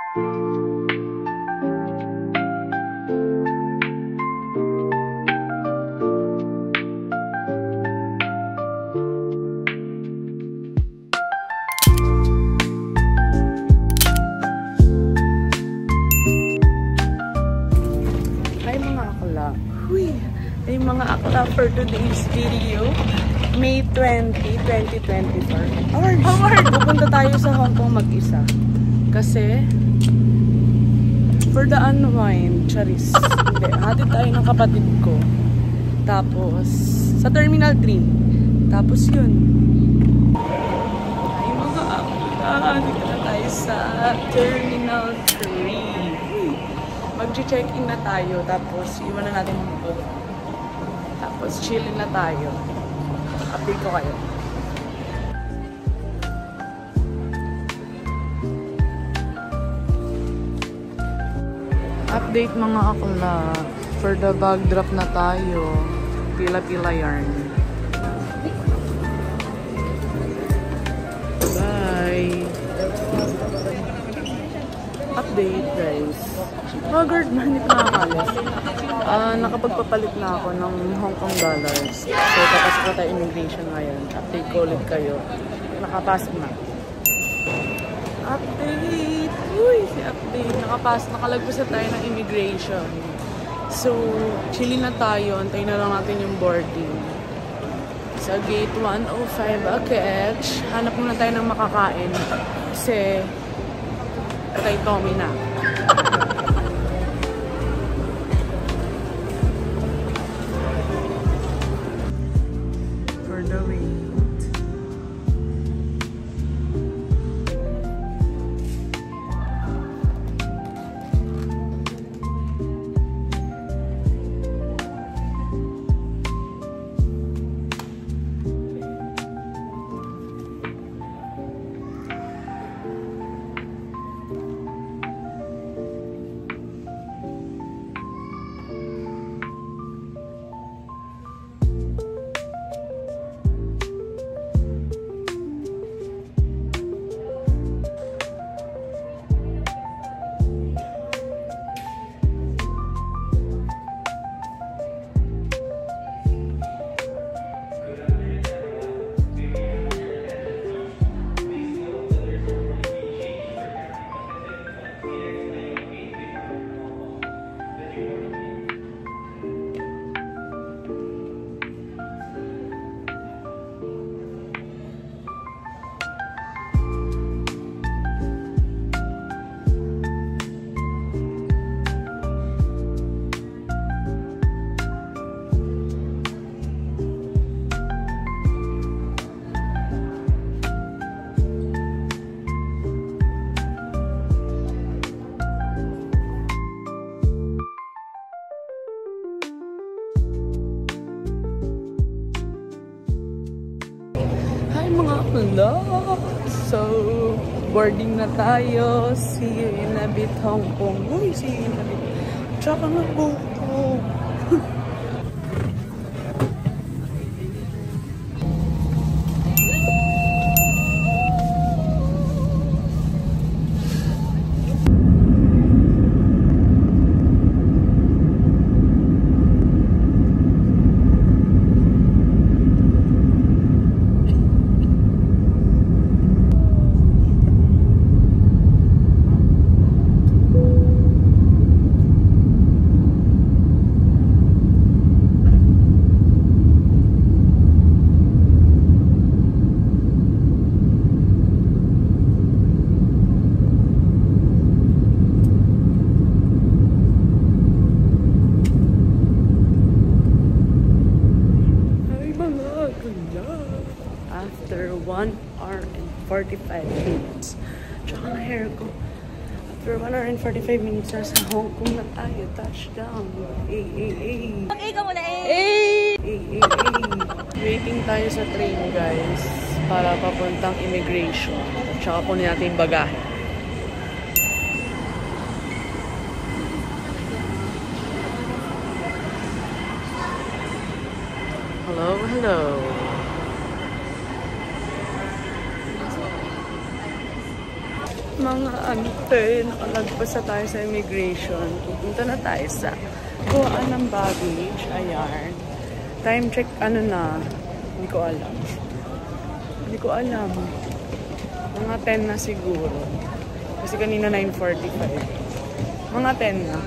Ay mga akla for today's video, May 20, 2024. Howard! Pupunta tayo sa Hong Kong mag-isa. Kasi, for the unwind, charis. Hindi, hatid tayo ng kapatid ko. Tapos, sa Terminal 3. Tapos yun. Ay mga akla, dito na tayo sa Terminal 3. Mag-check-in na tayo. Tapos, iwan na natin mga photo. Tapos, chillin na tayo. Update ko kayo. Update mga akla. For the bag drop na tayo. Pila-pila yarn. Bye! Update guys. Oh, guard na, hindi pa nakakalis. Nakapagpapalit na ako ng Hong Kong dollars. So, papasok na tayo immigration ngayon. Update ko ulit kayo. Nakapasok na. Update! Uy, si update. Nakalagpas na tayo ng immigration. So, chillin na tayo. Antayin na lang natin yung boarding. Sa gate 105 Akech. Hanap muna tayo ng makakain. Kasi, kay Tommy na. For the wait. Mga vlog. So, boarding na tayo. See you in a bit, Hong Kong. Uy, see you in a bit. Tsaka na po. After 1 hour and 45 minutes. Tsaka na hair ko. After 1 hour and 45 minutes, nasa Hong Kong na tayo. Touchdown. Okay ka muna Waiting tayo sa train, guys. Para papuntang immigration. Tsaka kunin natin yung bagahe. Hello, hello. mga ante, nakalagpas na tayo sa immigration. Pupunta na tayo sa kuhaan ng baggage. Ayan. Time check, ano na? Hindi ko alam. Hindi ko alam. Mga 10 na siguro. Kasi kanina 9:45. Mga 10 na.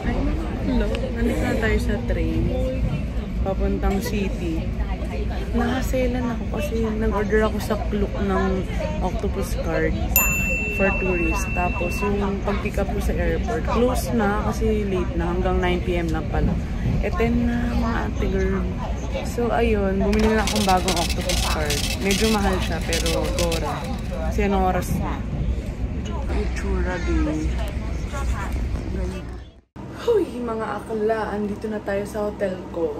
Ay, hello. Nandito na tayo sa train. Papuntang city. Nakaselan ako kasi nag-order ako sa Klook ng octopus card for tourists. Tapos yung pag-pick up ko sa airport, close na kasi late na. Hanggang 9 PM lang pala. 10 na mga ate girl. So ayun, bumili na akong bagong octopus card. Medyo mahal siya pero gora. Kasi anong oras na? Itsura din. Huy, mga akla, andito na tayo sa hotel ko.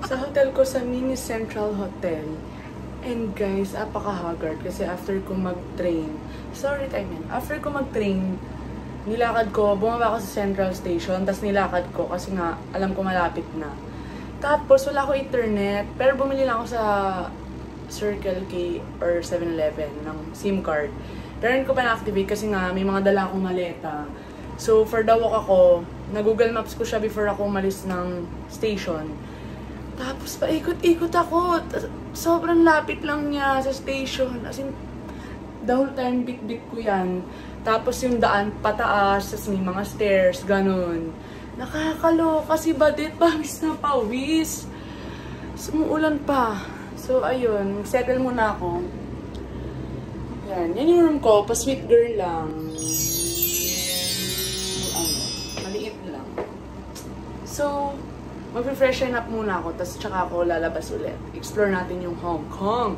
Sa hotel ko sa Mini Central Hotel. And guys, apaka-haggard kasi after ko mag-train, after ko mag-train, nilakad ko, bumaba ako sa Central Station, tapos nilakad ko kasi nga, alam ko malapit na. Tapos, wala ko internet, pero bumili lang ako sa Circle K or 7-Eleven ng SIM card. Pero hindi ko pa na-activate kasi nga, may mga dala akong maleta. So, for the walk ako, na-Google Maps ko siya before ako umalis ng station. Tapos, paikot-ikot ako. Sobrang lapit lang niya sa station. As in, the whole time, bit-bit ko yan. Tapos, yung daan pataas, tas may mga stairs, ganun. Nakakalo kasi badit, pawis na pawis. Sumuulan pa. So, ayun. Settle muna ako. Yan. Yan yung room ko. Pa-sweet girl lang. Maliit lang. So, mag-refreshen up muna ako. Tapos, tsaka ako lalabas ulit. Explore natin yung Hong Kong.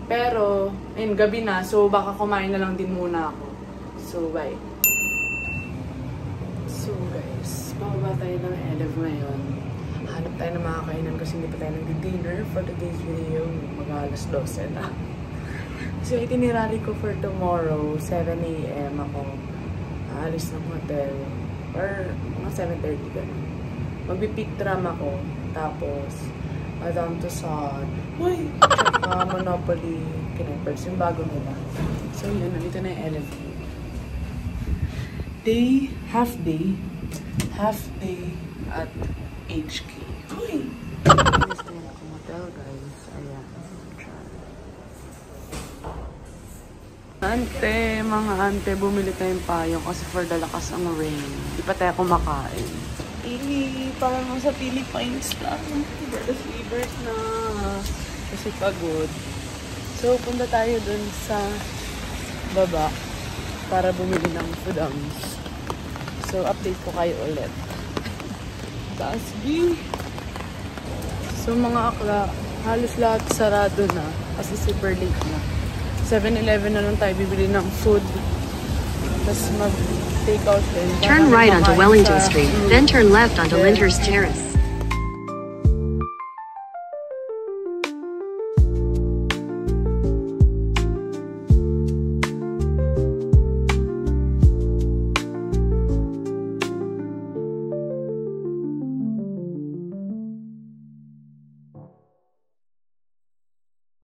Pero, ayun, gabi na. So, baka kumain na lang din muna ako. So, bye. So, guys. Bababa tayo ng LF ngayon. Hanap tayo ng mga kainan kasi hindi pa tayo nag-dinner for today's video. Mag-alas 12 na. So, itinerary ko for tomorrow, 7 AM ako. Aalis ng hotel. Or mga 7:30 ganun. Magbi-pick tram ako. Tapos, Madame Tussauds. Uy! Tsaka Monopoly Kinepers. Yung bago nila. So, yun. Nandito na yung LF. Half day at HK. Uy! Gusto nyo akong hotel, guys. Ayan. Mga ante, bumili tayong payong kasi for the lakas ang rain. Di pa tayo kumakain. Parang sa Philippines lang. Fevers na. Kasi pagod. So, punta tayo dun sa baba para bumili ng foodams. So, update ko kayo ulit. Taas view. So, mga akla, halos lahat sarado na. Kasi super late na. 7-Eleven na lang tayo bibili ng food. Tapos mag-take out din. Turn right onto Wellington Street, then turn left onto Lyndhurst Terrace.